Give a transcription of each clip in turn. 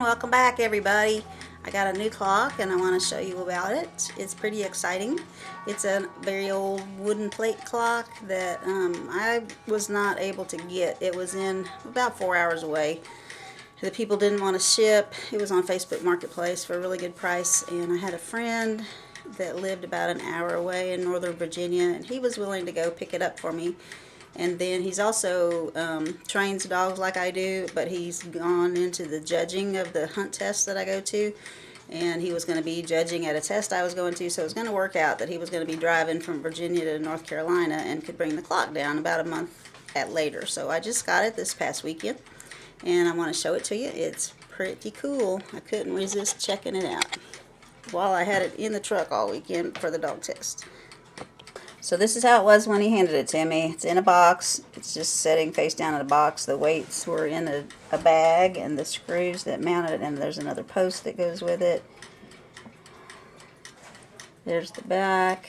Welcome back, everybody. I got a new clock and I want to show you about it. It's pretty exciting. It's a very old wooden plate clock that I was not able to get. It was in about 4 hours away. The people didn't want to ship. It was on Facebook Marketplace for a really good price, and I had a friend that lived about an hour away in Northern Virginia, and he was willing to go pick it up for me. And then he's also trains dogs like I do, but he's gone into the judging of the hunt tests that I go to. And he was going to be judging at a test I was going to, so it was going to work out that he was going to be driving from Virginia to North Carolina and could bring the clock down about a month at later. So I just got it this past weekend, and I want to show it to you. It's pretty cool. I couldn't resist checking it out while I had it in the truck all weekend for the dog test. So this is how it was when he handed it to me. It's in a box. It's just sitting face down in a box. The weights were in a bag, and the screws that mounted it, and there's another post that goes with it. There's the back.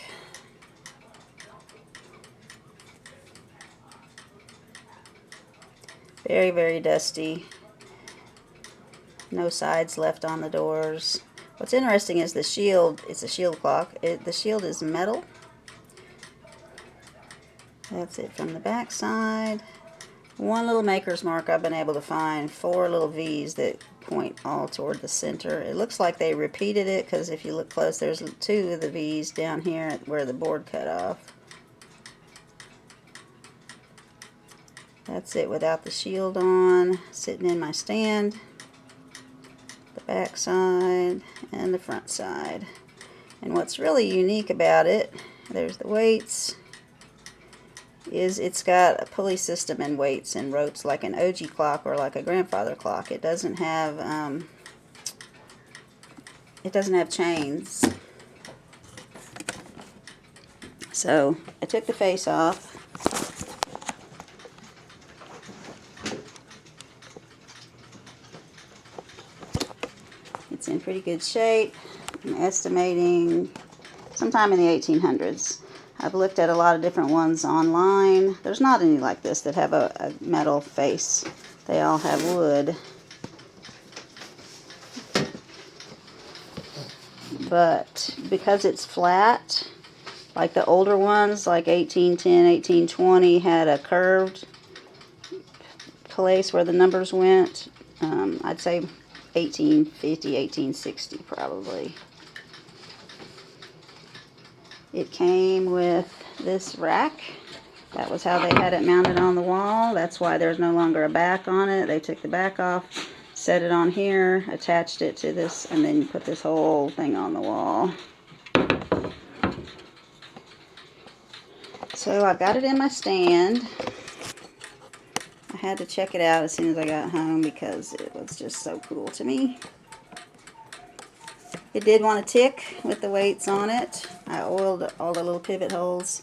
Very, very dusty. No sides left on the doors. What's interesting is the shield. It's a shield clock. The shield is metal. That's it from the back side. One little maker's mark I've been able to find. 4 little V's that point all toward the center. It looks like they repeated it because if you look close, there's 2 of the V's down here where the board cut off. That's it without the shield on. Sitting in my stand. The back side and the front side. And what's really unique about it, there's the weights, is it's got a pulley system and weights and ropes like an OG clock or like a grandfather clock. It doesn't have chains. So I took the face off. It's in pretty good shape. I'm estimating sometime in the 1800s. I've looked at a lot of different ones online. There's not any like this that have a metal face. They all have wood. But because it's flat, like the older ones, like 1810, 1820, had a curved place where the numbers went. I'd say 1850, 1860 probably. It came with this rack. That was how they had it mounted on the wall. That's why there's no longer a back on it. They took the back off, set it on here, attached it to this, and then you put this whole thing on the wall. So I got it in my stand. I had to check it out as soon as I got home because it was just so cool to me. It did want to tick with the weights on it. I oiled all the little pivot holes.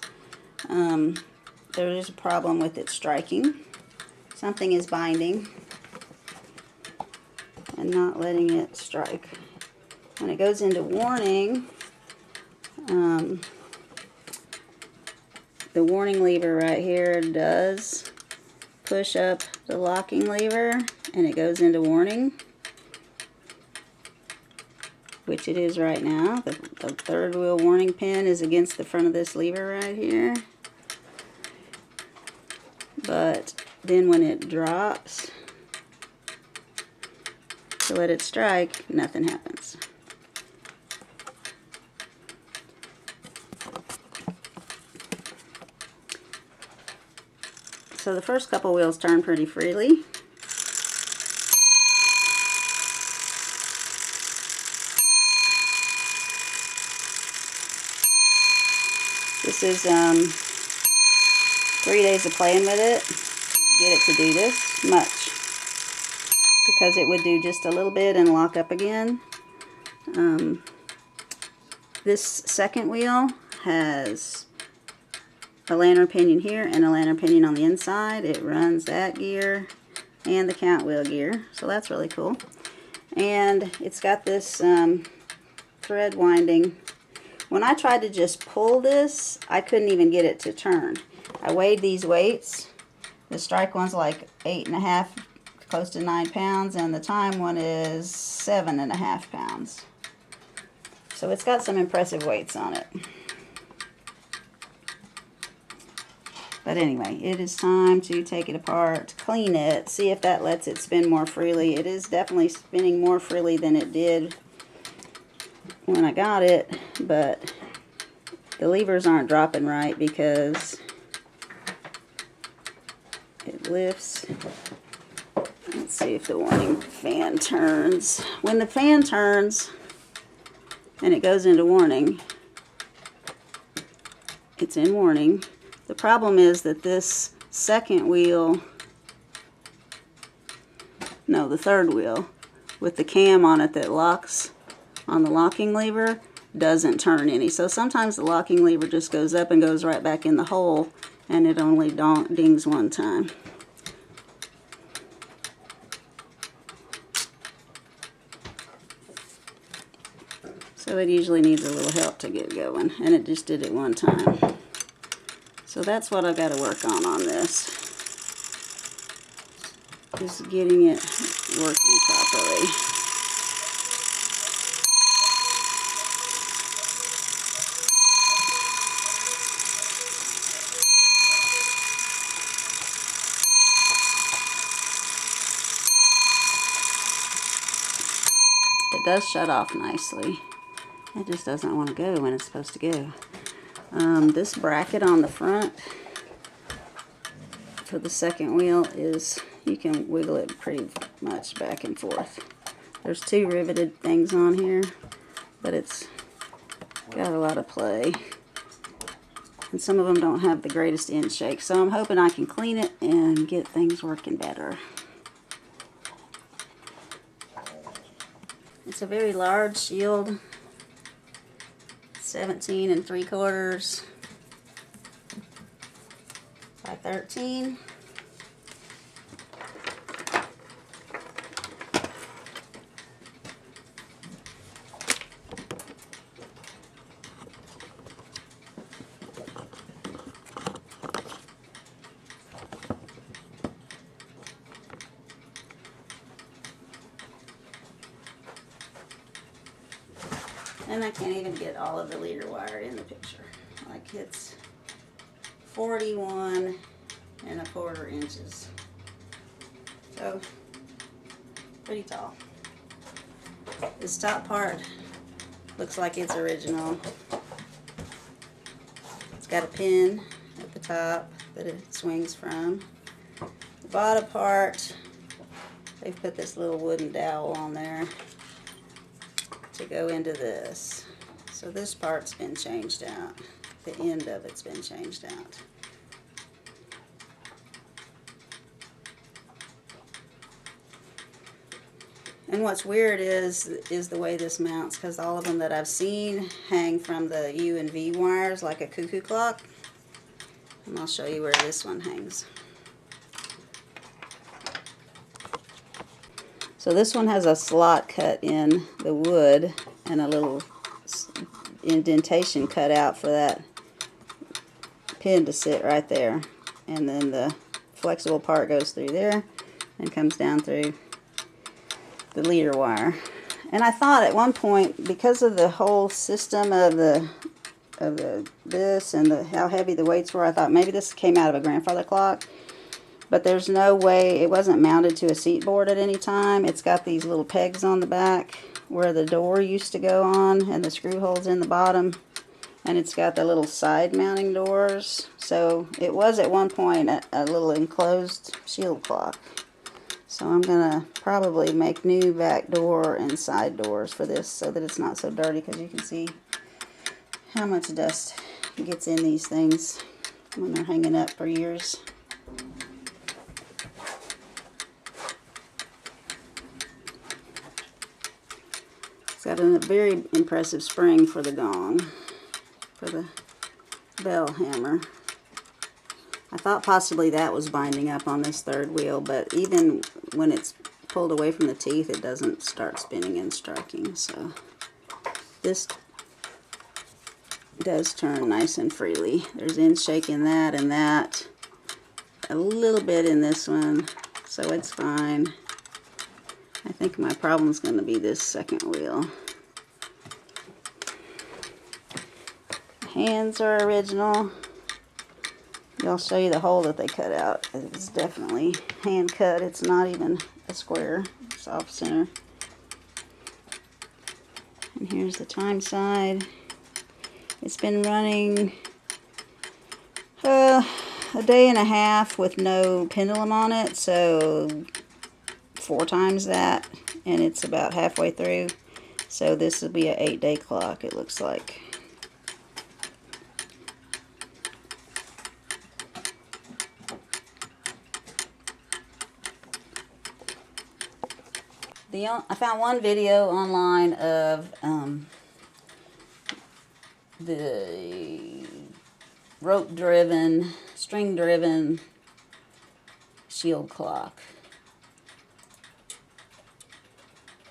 There is a problem with it striking. Something is binding and not letting it strike. When it goes into warning, the warning lever right here does push up the locking lever and it goes into warning, which it is right now. The third wheel warning pin is against the front of this lever right here. But then when it drops to let it strike, nothing happens. So the first couple wheels turn pretty freely. This is 3 days of playing with it to get it to do this much, because it would do just a little bit and lock up again. This second wheel has a lantern pinion here and a lantern pinion on the inside. It runs that gear and the count wheel gear, so that's really cool. And it's got this thread winding. When I tried to just pull this, I couldn't even get it to turn. I weighed these weights. The strike one's like 8.5 close to 9 pounds, and the time one is 7.5 pounds. So it's got some impressive weights on it. But anyway, it is time to take it apart, clean it, see if that lets it spin more freely. It is definitely spinning more freely than it did when I got it, but the levers aren't dropping right because it lifts. Let's see if the warning fan turns. When the fan turns and it goes into warning, it's in warning. The problem is that this second wheel, no, the third wheel, with the cam on it that locks on the locking lever, doesn't turn any. So sometimes the locking lever just goes up and goes right back in the hole, and it only dings one time. So it usually needs a little help to get going, and it just did it one time. So that's what I've got to work on this. Just getting it working properly. It does shut off nicely. It just doesn't want to go when it's supposed to go. This bracket on the front for the second wheel is, you can wiggle it pretty much back and forth. There's 2 riveted things on here, but it's got a lot of play. And some of them don't have the greatest end shake, so I'm hoping I can clean it and get things working better. It's a very large shield, 17 3/4 by 13. And I can't even get all of the leader wire in the picture. Like, it's 41 1/4 inches. So, pretty tall. This top part looks like it's original. It's got a pin at the top that it swings from. The bottom part, they've put this little wooden dowel on there to go into this. So this part's been changed out. The end of it's been changed out. And what's weird is the way this mounts, because all of them that I've seen hang from the U and V wires like a cuckoo clock. And I'll show you where this one hangs. So this one has a slot cut in the wood and a little indentation cut out for that pin to sit right there. And then the flexible part goes through there and comes down through the leader wire. And I thought at one point, because of the whole system of this and how heavy the weights were, I thought maybe this came out of a grandfather clock. But there's no way, it wasn't mounted to a seat board at any time. It's got these little pegs on the back where the door used to go on, and the screw holes in the bottom. And it's got the little side mounting doors. So it was at one point a little enclosed shield clock. So I'm going to probably make new back door and side doors for this so that it's not so dirty, because you can see how much dust gets in these things when they're hanging up for years. It's got a very impressive spring for the gong, for the bell hammer. I thought possibly that was binding up on this third wheel, but even when it's pulled away from the teeth, it doesn't start spinning and striking. So this does turn nice and freely. There's end shake in that and that. A little bit in this one. so it's fine. I think my problem's going to be this second wheel. Hands are original. I'll show you the hole that they cut out. It's definitely hand cut. It's not even a square. It's off center. And here's the time side. It's been running a day and a half with no pendulum on it, so 4 times that, and it's about halfway through. So this will be an 8-day clock, it looks like. I found one video online of the rope-driven, string-driven shield clock.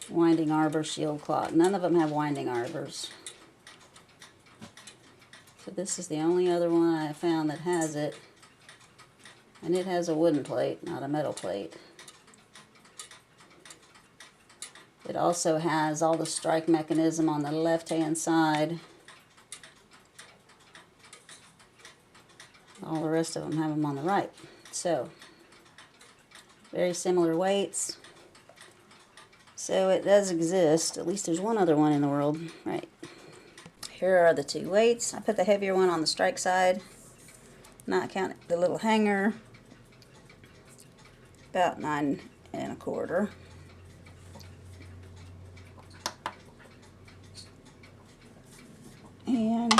Winding arbor shield clock. None of them have winding arbors. So this is the only other one I found that has it. And it has a wooden plate, not a metal plate. It also has all the strike mechanism on the left-hand side. All the rest of them have them on the right. So, very similar weights. So it does exist. At least there's one other one in the world. Right. Here are the 2 weights. I put the heavier one on the strike side. Not counting the little hanger. About 9 1/4. And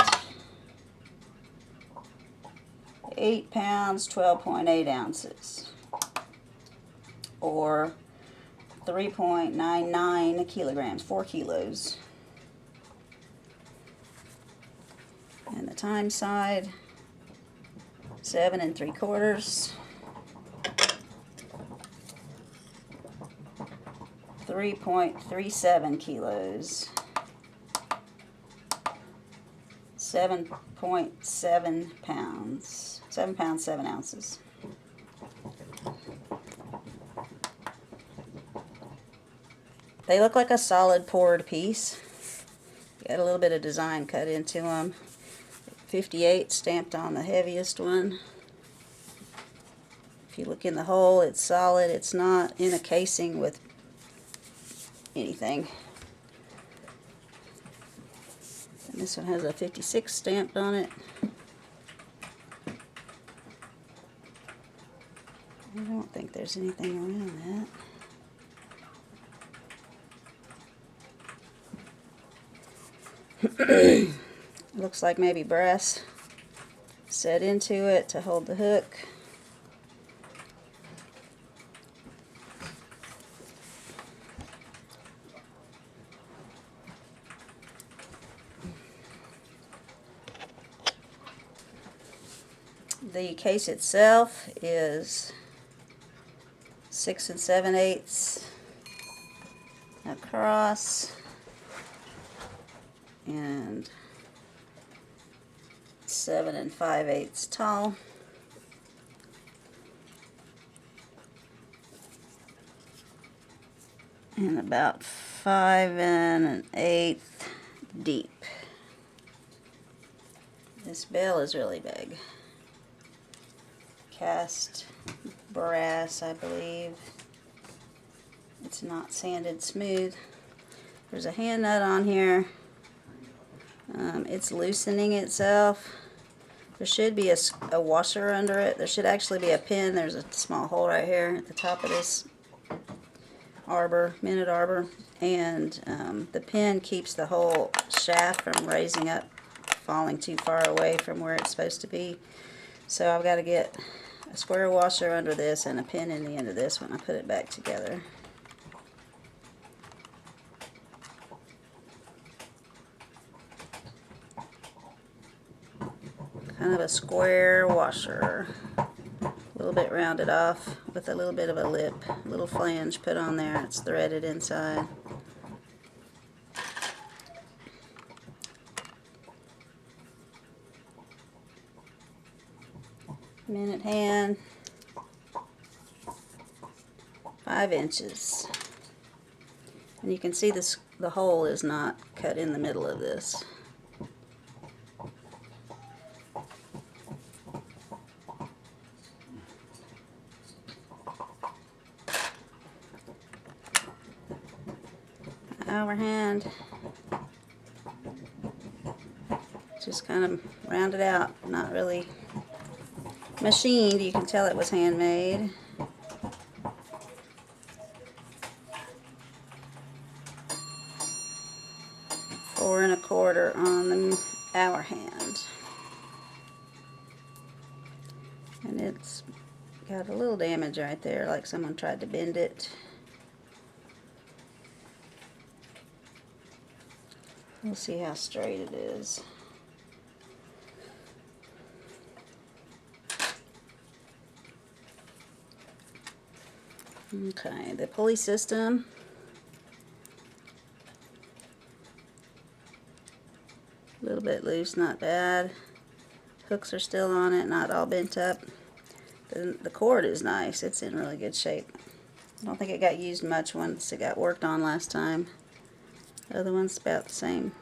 8 pounds, 12.8 ounces, or 3.99 kilograms, 4 kilos. And the time side, 7 3/4, 3.37 kilos. 7.7 pounds. 7 pounds, 7 ounces. They look like a solid poured piece. Got a little bit of design cut into them. 58 stamped on the heaviest one. If you look in the hole, it's solid. It's not in a casing with anything. And this one has a 56 stamped on it. I don't think there's anything around that. Looks like maybe brass set into it to hold the hook. The case itself is 6 7/8 across and 7 5/8 tall. And about 5 1/8 deep. This bell is really big. Cast brass, I believe. It's not sanded smooth. There's a hand nut on here. It's loosening itself. There should be a washer under it. There should actually be a pin. There's a small hole right here at the top of this arbor, minute arbor, and the pin keeps the whole shaft from raising up, falling too far away from where it's supposed to be. So I've got to get a square washer under this and a pin in the end of this when I put it back together. Kind of a square washer, a little bit rounded off with a little bit of a lip, a little flange put on there. It's threaded inside. Minute hand. 5 inches. And you can see this, the hole is not cut in the middle of this. Hour hand, just kind of rounded out, not really machined. You can tell it was handmade. Four and a quarter on the hour hand, and it's got a little damage right there, like someone tried to bend it. We'll see how straight it is. Okay, the pulley system. A little bit loose, not bad. Hooks are still on it, not all bent up. The cord is nice, it's in really good shape. I don't think it got used much once it got worked on last time. The other one's about the same.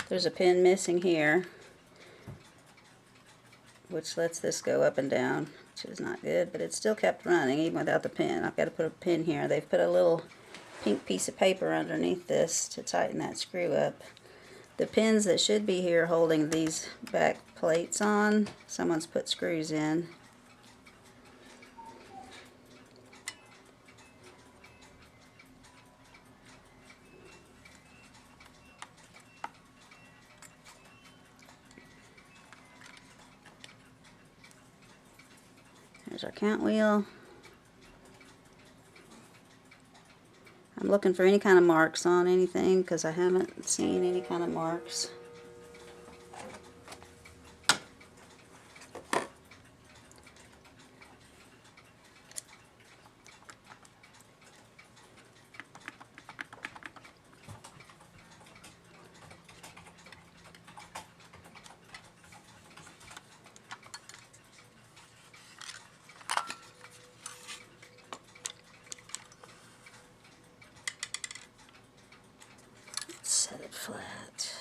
There's a pin missing here, which lets this go up and down, which is not good, but it still kept running even without the pin. I've got to put a pin here. They've put a little pink piece of paper underneath this to tighten that screw up. The pins that should be here holding these back plates on, someone's put screws in. There's our count wheel. I'm looking for any kind of marks on anything because I haven't seen any kind of marks. Set it flat.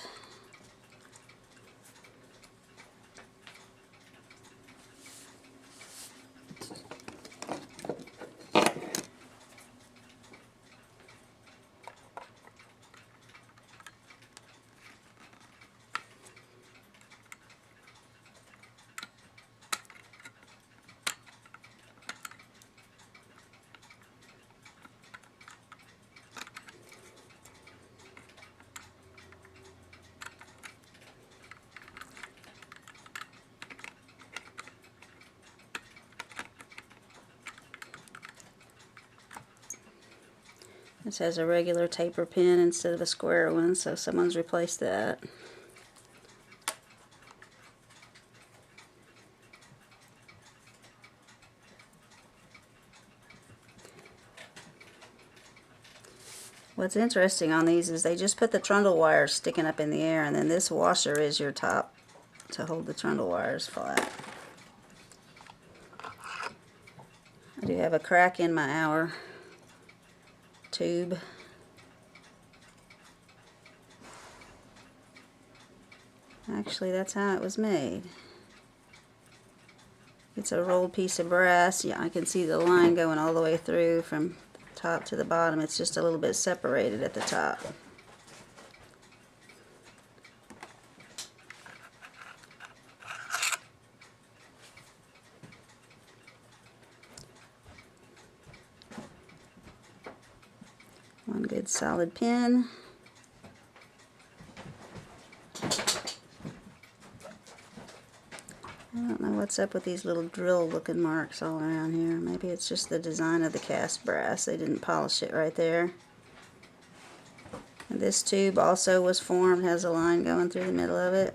This has a regular taper pin instead of a square one, so someone's replaced that. What's interesting on these is they just put the trundle wires sticking up in the air, and then this washer is your top to hold the trundle wires flat. I do have a crack in my hour tube. Actually, that's how it was made. It's a rolled piece of brass. Yeah, I can see the line going all the way through from top to the bottom. It's just a little bit separated at the top. One good solid pin. I don't know what What's up with these little drill looking marks all around here? Maybe it's just the design of the cast brass. They didn't polish it right there. And this tube also was formed, has a line going through the middle of it.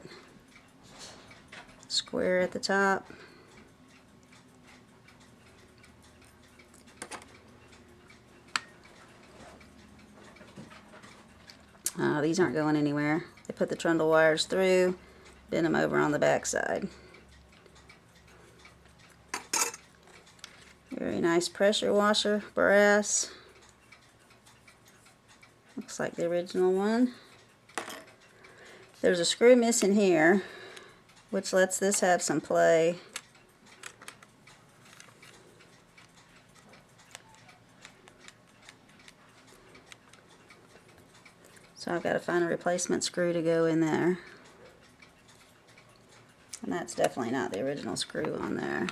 Square at the top. These aren't going anywhere. They put the trundle wires through, bend them over on the back side. Very nice pressure washer brass. Looks like the original one. There's a screw missing here, which lets this have some play. So I've got to find a replacement screw to go in there. And that's definitely not the original screw on there.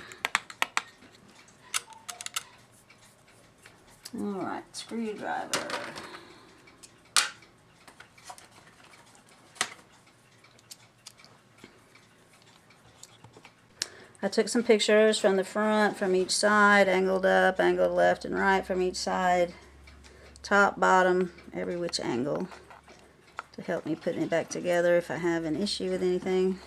Alright, screwdriver. I took some pictures from the front, from each side, angled up, angled left and right from each side, top, bottom, every which angle, to help me putting it back together if I have an issue with anything.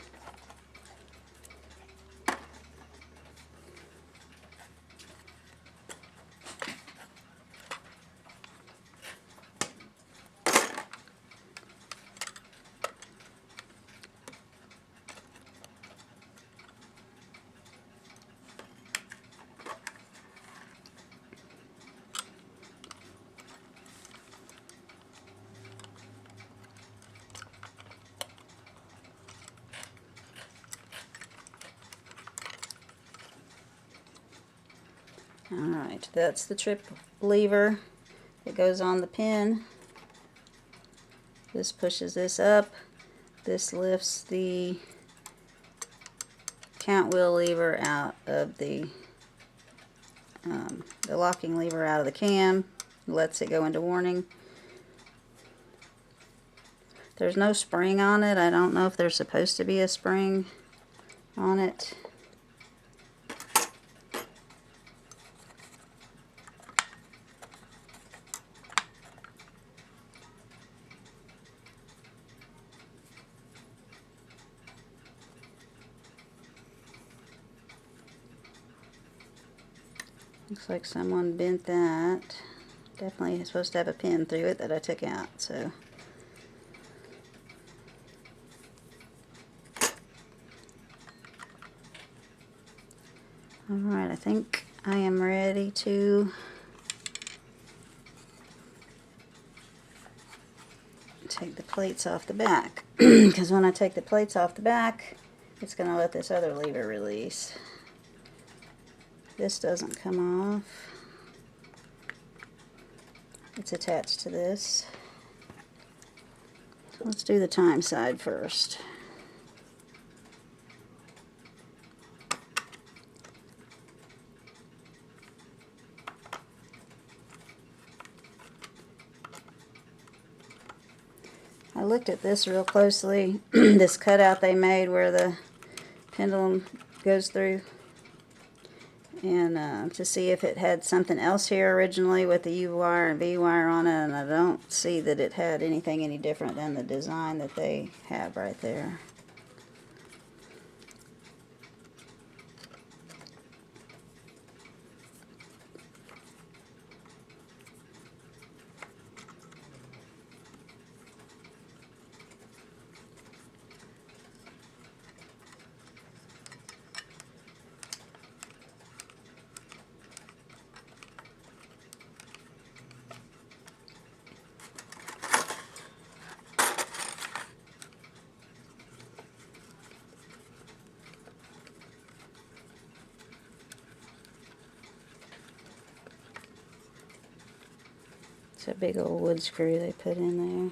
Alright, that's the trip lever that goes on the pin. This pushes this up. This lifts the count wheel lever out of the locking lever out of the cam. Lets it go into warning. There's no spring on it. I don't know if there's supposed to be a spring on it. Looks like someone bent that. Definitely supposed to have a pin through it that I took out, so. Alright, I think I am ready to take the plates off the back. Because when I take the plates off the back, it's going to let this other lever release. This doesn't come off. It's attached to this. So let's do the time side first. I looked at this real closely, this cutout they made where the pendulum goes through, and to see if it had something else here originally with the U wire and V wire on it, and I don't see that it had anything any different than the design that they have right there. It's a big old wood screw they put in there.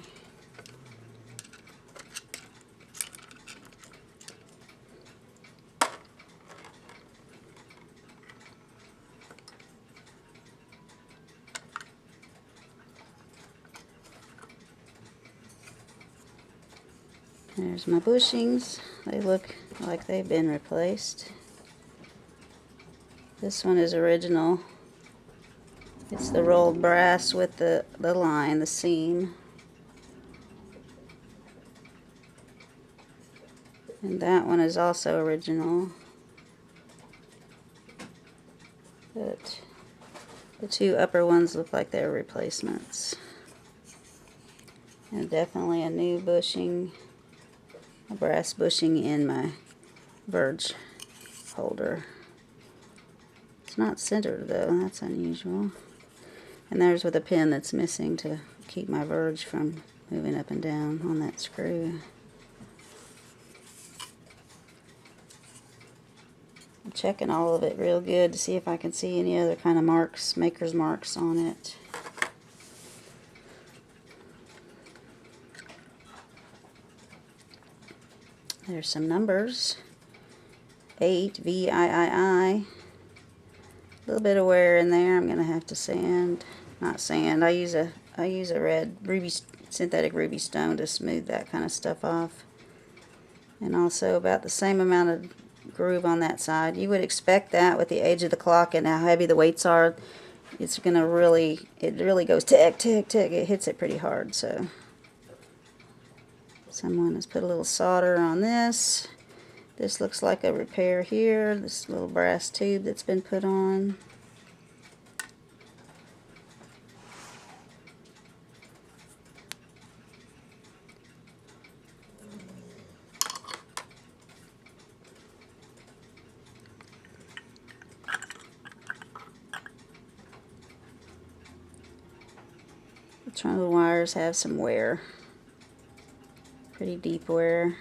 There's my bushings. They look like they've been replaced. This one is original. It's the rolled brass with the line, the seam. And that one is also original. But the two upper ones look like they're replacements. And definitely a new bushing, a brass bushing in my verge holder. It's not centered though, that's unusual. And there's with a pin that's missing to keep my verge from moving up and down on that screw. I'm checking all of it real good to see if I can see any other kind of marks, maker's marks on it. There's some numbers. 8, VIII. A little bit of wear in there. I'm gonna have to sand. Not sand. I use a red ruby, synthetic ruby stone to smooth that kind of stuff off. And also about the same amount of groove on that side. You would expect that with the age of the clock and how heavy the weights are. It's gonna really, it really goes tick, tick, tick. It hits it pretty hard. So someone has put a little solder on this. This looks like a repair here. This little brass tube that's been put on. Some of the wires have some wear. Pretty deep wear.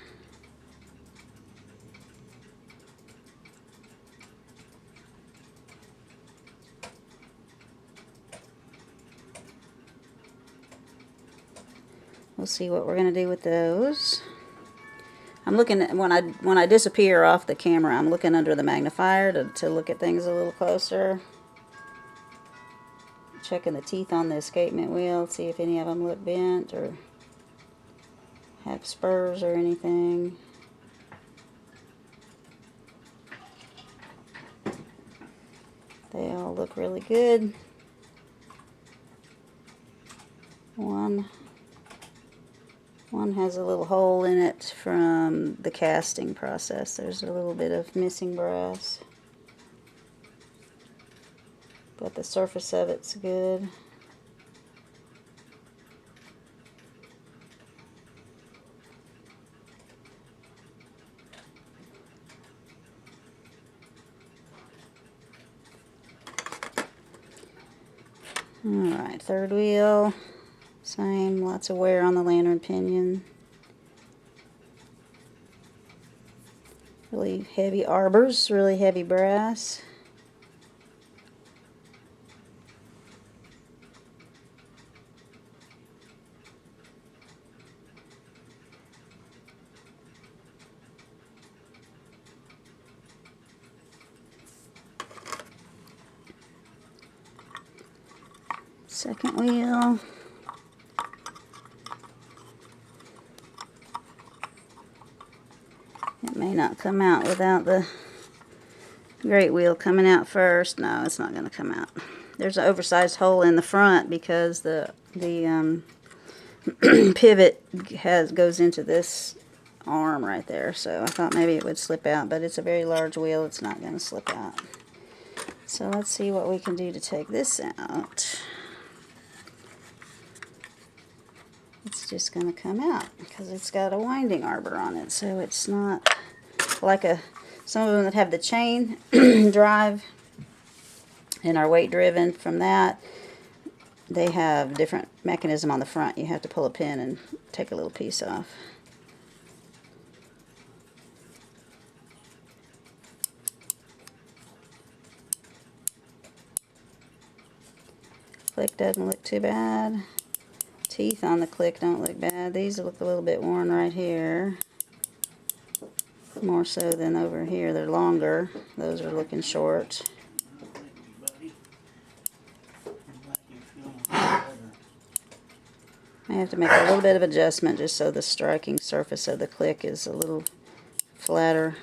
We'll see what we're going to do with those. I'm looking at, when I disappear off the camera, I'm looking under the magnifier to look at things a little closer. Checking the teeth on the escapement wheel, see if any of them look bent or have spurs or anything. They all look really good. One has a little hole in it from the casting process. There's a little bit of missing brass. But the surface of it's good. Alright, third wheel. Same, lots of wear on the lantern pinion. Really heavy arbors, really heavy brass. Second wheel. It may not come out without the great wheel coming out first. No, it's not going to come out. There's an oversized hole in the front because the pivot goes into this arm right there. So I thought maybe it would slip out, but it's a very large wheel. It's not going to slip out. So let's see what we can do to take this out. It's just going to come out because it's got a winding arbor on it, so it's not like some of them that have the chain drive and are weight driven from that. They have different mechanism on the front. You have to pull a pin and take a little piece off. Click doesn't look too bad. Teeth on the click don't look bad. These look a little bit worn right here. More so than over here. They're longer. Those are looking short. I have to make a little bit of adjustment just so the striking surface of the click is a little flatter.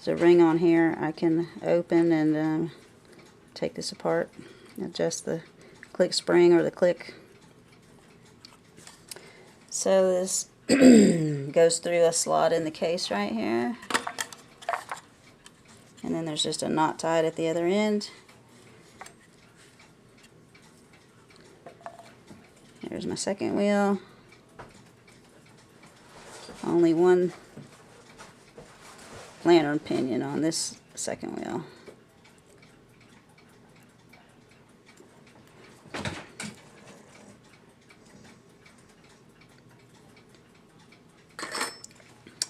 There's a ring on here I can open and take this apart, adjust the click spring or the click. So this goes through a slot in the case right here, and then there's just a knot tied at the other end. Here's my second wheel. Only one lantern pinion on this second wheel.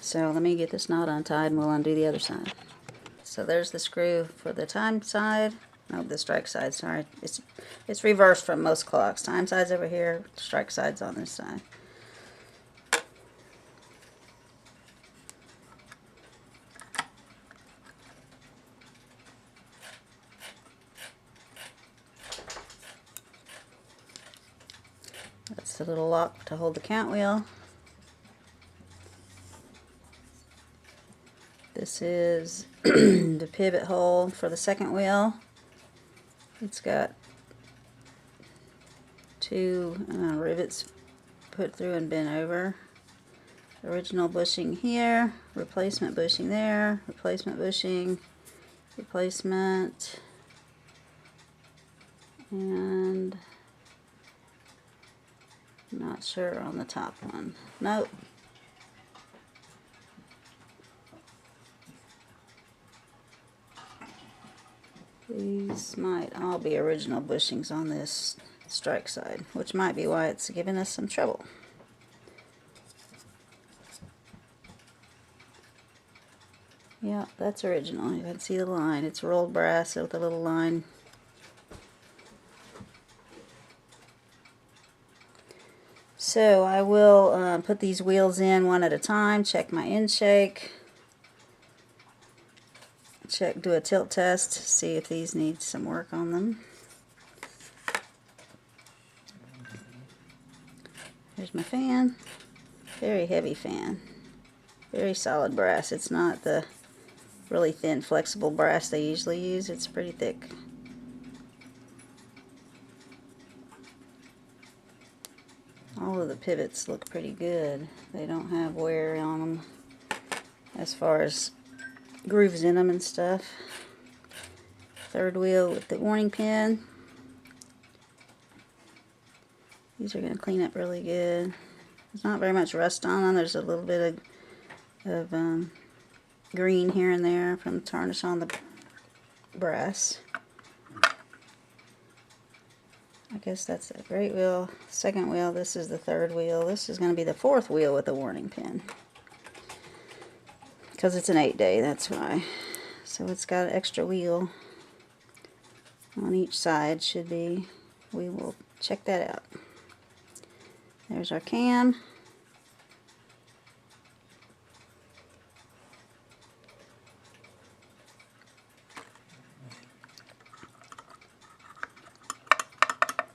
So let me get this knot untied and we'll undo the other side. So there's the screw for the time side. No, the strike side, sorry. It's reversed from most clocks. Time side's over here, strike side's on this side. That's the little lock to hold the count wheel. This is the pivot hole for the second wheel. It's got two rivets put through and bent over. Original bushing here, replacement bushing there, replacement bushing, replacement, and not sure on the top one. Nope. These might all be original bushings on this strike side, which might be why it's giving us some trouble. Yeah, that's original. You can see the line. It's rolled brass with a little line. So I will put these wheels in one at a time, check my end shake. Do a tilt test, see if these need some work on them. Here's my fan. Very heavy fan. Very solid brass. It's not the really thin, flexible brass they usually use. It's pretty thick. All of the pivots look pretty good. They don't have wear on them as far as grooves in them and stuff. Third wheel with the warning pin. These are going to clean up really good. There's not very much rust on them. There's a little bit of green here and there from tarnish on the brass. I guess that's the great wheel. Second wheel, this is the third wheel. This is going to be the fourth wheel with the warning pin. Because it's an 8-day, that's why. So it's got an extra wheel on each side, should be. We will check that out. There's our cam.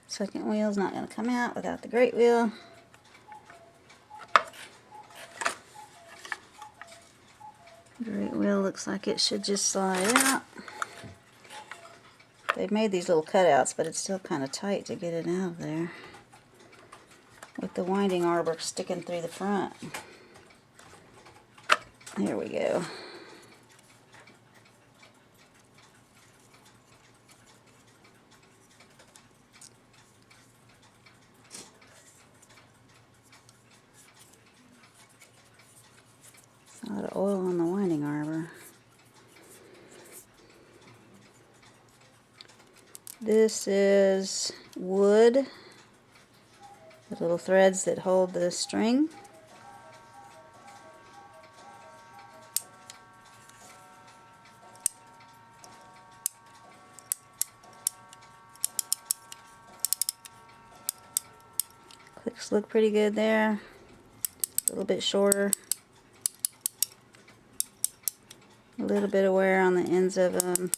Second wheel is not going to come out without the great wheel. Great wheel looks like it should just slide out. They've made these little cutouts, but it's still kind of tight to get it out of there, with the winding arbor sticking through the front. There we go. A lot of oil on the winding arbor. This is wood, the little threads that hold the string. Clicks look pretty good there. A little bit shorter. A little bit of wear on the ends of them.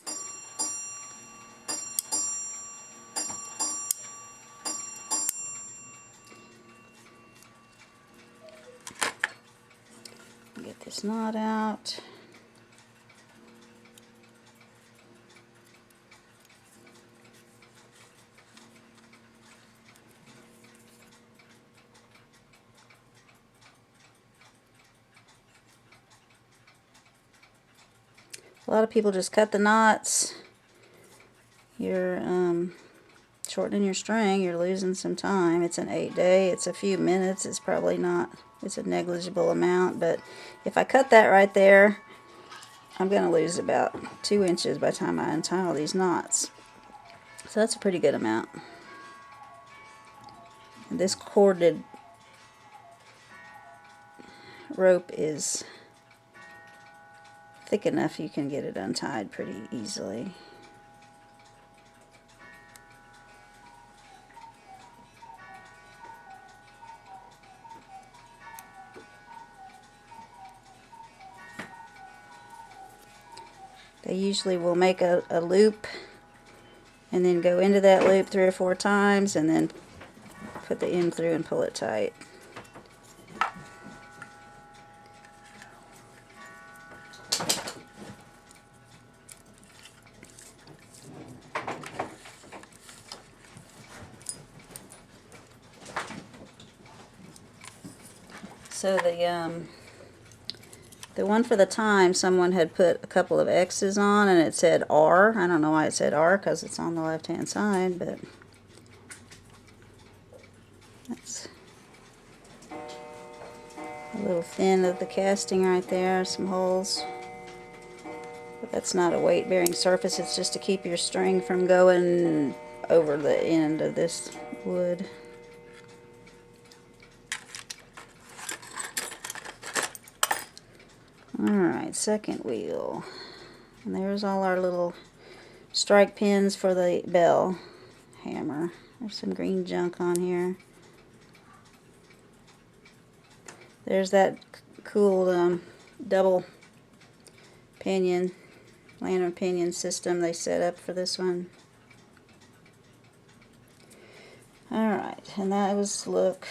Get this knot out. a lot of people just cut the knots. You're shortening your string, you're losing some time. It's an 8-day, it's a few minutes, it's probably not, it's a negligible amount, but if I cut that right there, I'm going to lose about 2 inches by the time I untie all these knots. So that's a pretty good amount. And this corded rope is thick enough you can get it untied pretty easily. They usually will make a loop and then go into that loop 3 or 4 times and then put the end through and pull it tight. So the one for the time, someone had put a couple of X's on and it said R. I don't know why it said R, because it's on the left hand side, but that's a little thin of the casting right there, some holes. But that's not a weight bearing surface, it's just to keep your string from going over the end of this wood. Alright, second wheel. And there's all our little strike pins for the bell hammer. There's some green junk on here. There's that cool double pinion, lantern pinion system they set up for this one. Alright, and that was look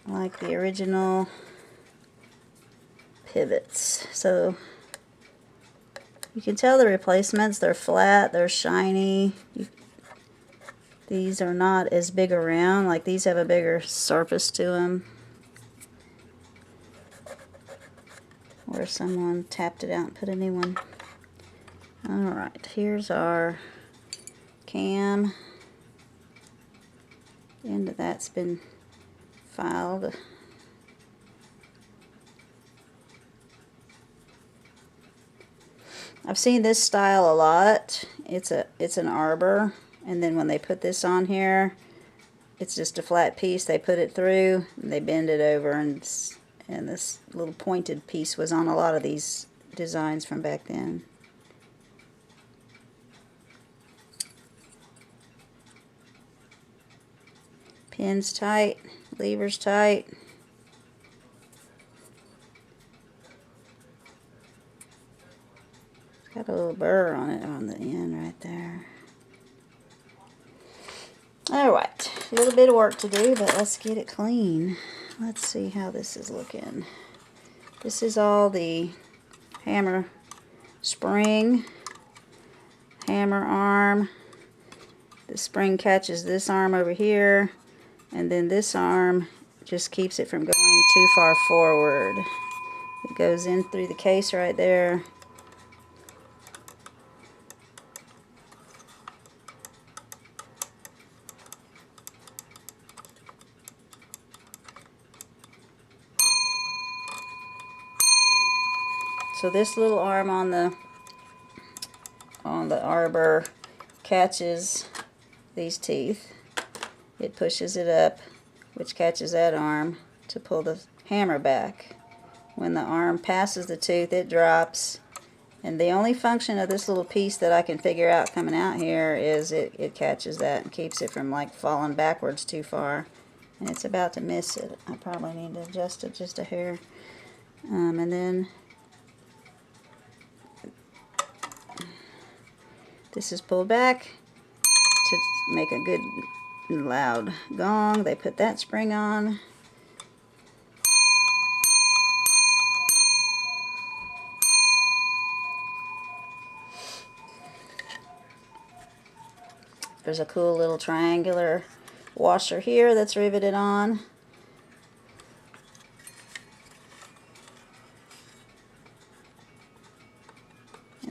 like the original pivots. So you can tell the replacements, they're flat, they're shiny. These are not as big around, like these have a bigger surface to them, where someone tapped it out and put a new one. Alright, here's our cam. The end of that's been filed. I've seen this style a lot. It's an arbor, and then when they put this on here, it's just a flat piece. They put it through, and they bend it over, and this little pointed piece was on a lot of these designs from back then. Pins tight, levers tight. Got a little burr on it on the end right there. Alright, a little bit of work to do, but let's get it clean. Let's see how this is looking. This is all the hammer spring, hammer arm. The spring catches this arm over here, and then this arm just keeps it from going too far forward. It goes in through the case right there. So this little arm on the arbor catches these teeth. It pushes it up, which catches that arm to pull the hammer back. When the arm passes the tooth, it drops. And the only function of this little piece that I can figure out coming out here is it catches that and keeps it from like falling backwards too far. And it's about to miss it. I probably need to adjust it just a hair. And then this is pulled back to make a good loud gong. They put that spring on. There's a cool little triangular washer here that's riveted on.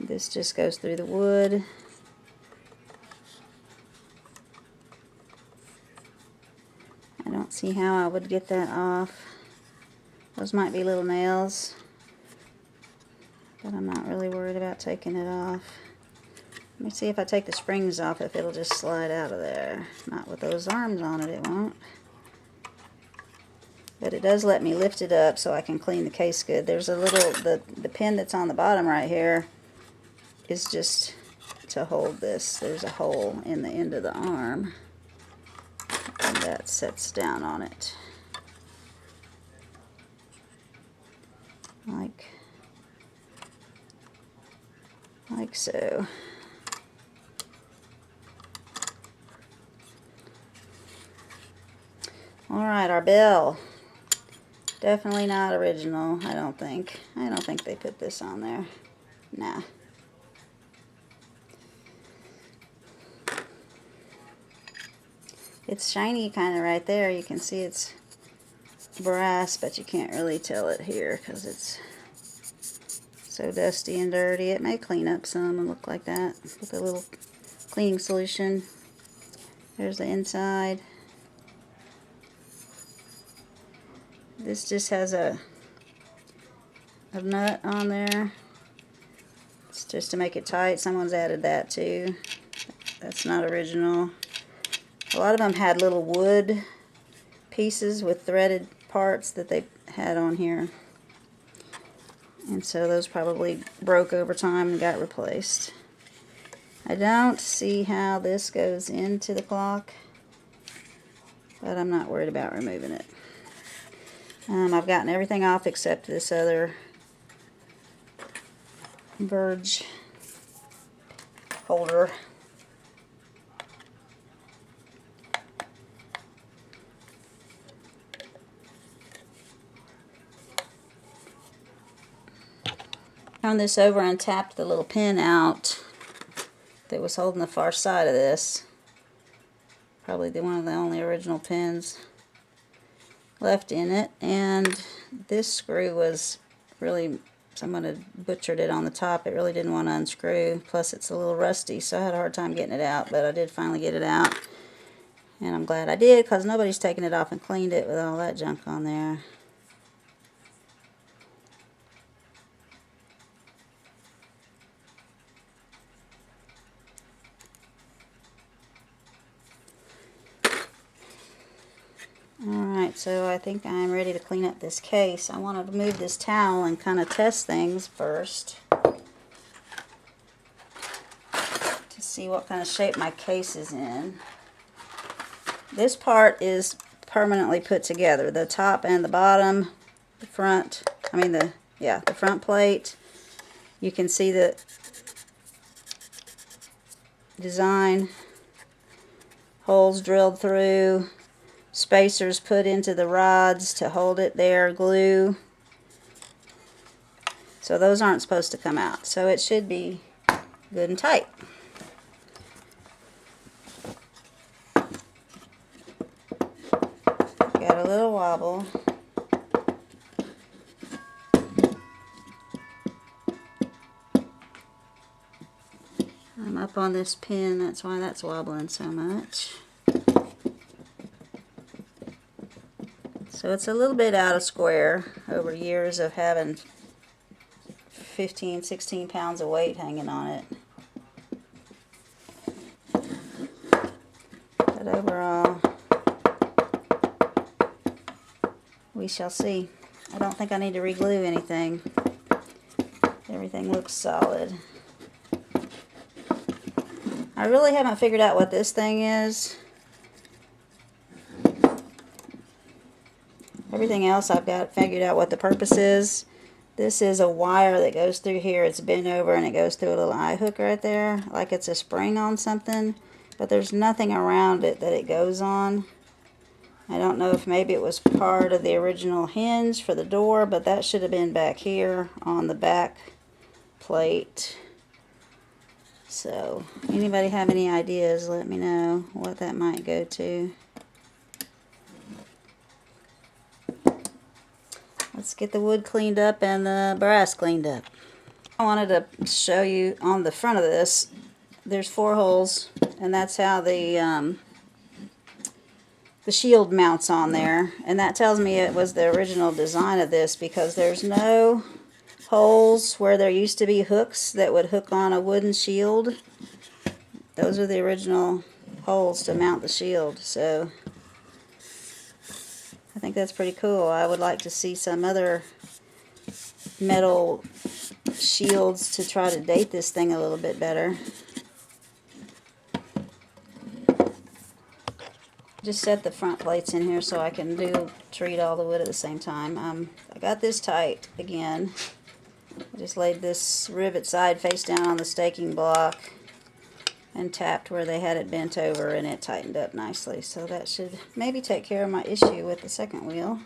This just goes through the wood. I don't see how I would get that off. Those might be little nails, but I'm not really worried about taking it off. Let me see if I take the springs off, if it'll just slide out of there. Not with those arms on it, it won't. But it does let me lift it up so I can clean the case good. There's a little, the pin that's on the bottom right here is just to hold this. There's a hole in the end of the arm, and that sets down on it. Like so. Alright, our bell. Definitely not original, I don't think. I don't think they put this on there. Nah. It's shiny kind of right there. You can see it's brass, but you can't really tell it here because it's so dusty and dirty. It may clean up some and look like that with a little cleaning solution. There's the inside. This just has a nut on there. It's just to make it tight. Someone's added that too. That's not original. A lot of them had little wood pieces with threaded parts that they had on here. And so those probably broke over time and got replaced. I don't see how this goes into the clock, but I'm not worried about removing it. I've gotten everything off except this other verge holder. Turned this over and tapped the little pin out that was holding the far side of this. Probably one of the only original pins left in it, and this screw was really, someone had butchered it on the top. It really didn't want to unscrew, plus it's a little rusty, so I had a hard time getting it out, but I did finally get it out, and I'm glad I did because nobody's taken it off and cleaned it with all that junk on there. Alright, so I think I'm ready to clean up this case. I wanted to move this towel and kind of test things first to see what kind of shape my case is in. This part is permanently put together. The top and the bottom, the front, the front plate. You can see the design, holes drilled through, spacers put into the rods to hold it there, glue. So those aren't supposed to come out. So it should be good and tight. Got a little wobble. I'm up on this pin, that's why that's wobbling so much. So it's a little bit out of square over years of having 15, 16 pounds of weight hanging on it. But overall, we shall see. I don't think I need to re-glue anything. Everything looks solid. I really haven't figured out what this thing is. Everything else I've got figured out what the purpose is. This is a wire that goes through here. It's bent over and it goes through a little eye hook right there, like it's a spring on something, but there's nothing around it that it goes on. I don't know if maybe it was part of the original hinge for the door, but that should have been back here on the back plate. So, anybody have any ideas, let me know what that might go to. Let's get the wood cleaned up and the brass cleaned up. I wanted to show you on the front of this, there's 4 holes, and that's how the shield mounts on there. And that tells me it was the original design of this, because there's no holes where there used to be hooks that would hook on a wooden shield. Those are the original holes to mount the shield. So I think that's pretty cool. I would like to see some other metal shields to try to date this thing a little bit better. Just set the front plates in here so I can treat all the wood at the same time. I got this tight again. I just laid this rivet side face down on the staking block and tapped where they had it bent over, and it tightened up nicely. So that should maybe take care of my issue with the second wheel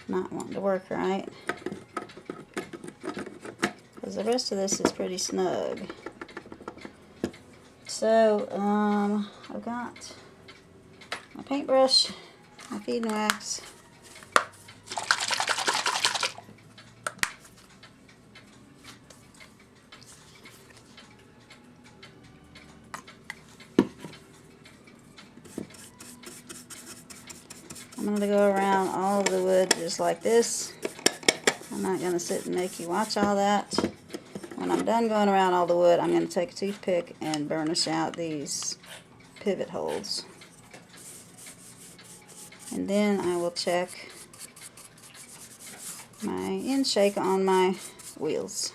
not wanting to work right, because the rest of this is pretty snug. So I've got my paintbrush, my feed and wax, I'm going to go around all of the wood just like this. I'm not going to sit and make you watch all that. When I'm done going around all the wood, I'm going to take a toothpick and burnish out these pivot holes. And then I will check my end shake on my wheels.